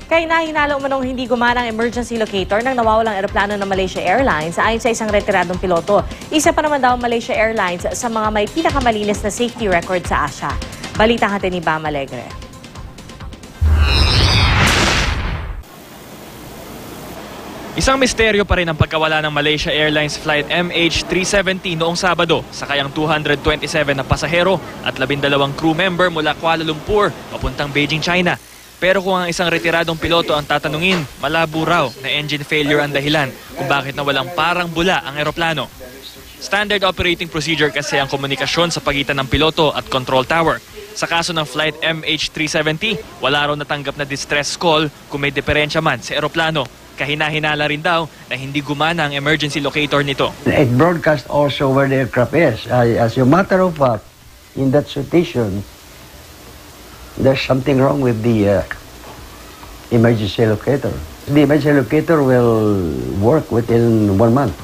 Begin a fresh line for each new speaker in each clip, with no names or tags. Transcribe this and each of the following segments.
Kaya nahinala umanong hindi gumana ang emergency locator ng nawawalang eroplano ng Malaysia Airlines ayon sa isang retiradong piloto. Isa pa naman daw Malaysia Airlines sa mga may pinakamalinis na safety record sa Asia. Balita natin ni Bam Alegre.
Isang misteryo pa rin ang pagkawala ng Malaysia Airlines Flight MH370 noong Sabado sa kayang 227 na pasahero at 12 crew member mula Kuala Lumpur papuntang Beijing, China. Pero kung ang isang retiradong piloto ang tatanungin, malabo raw na engine failure ang dahilan kung bakit nawalang parang bula ang eroplano. Standard operating procedure kasi ang komunikasyon sa pagitan ng piloto at control tower. Sa kaso ng Flight MH370, wala raw natanggap na distress call kung may diferensya man sa eroplano. Kahina-hinala rin daw na hindi gumana ang emergency locator nito.
It broadcasts also where the aircraft is. As a matter of fact, in that situation, there's something wrong with the emergency locator. The emergency locator will work within 1 month,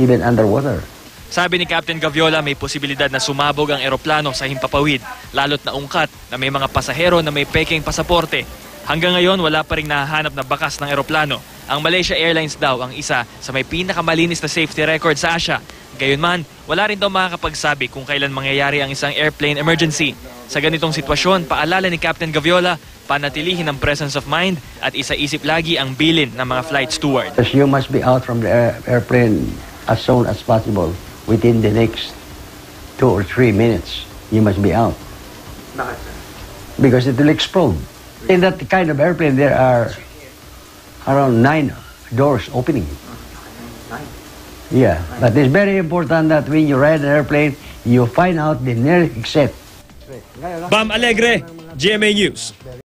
even underwater.
Sabi ni Captain Gaviola, may posibilidad na sumabog ang eroplano sa himpapawid, lalo't naungkat na may mga pasahero na may peking pasaporte. Hanggang ngayon, wala pa ring nahahanap na bakas ng eroplano. Ang Malaysia Airlines daw ang isa sa may pinakamalinis na safety record sa Asia. Gayunman, wala rin daw makakapagsabi kung kailan mangyayari ang isang airplane emergency. Sa ganitong sitwasyon, paalala ni Captain Gaviola, panatilihin ang presence of mind at isaisip lagi ang bilin ng mga flight steward.
You must be out from the airplane as soon as possible. Within the next 2 or 3 minutes, you must be out. Because it will explode. In that kind of airplane, there are around 9 doors opening. Yeah, but it's very important that when you ride an airplane, you find out the nearest exit.
Bam Alegre, GMA News.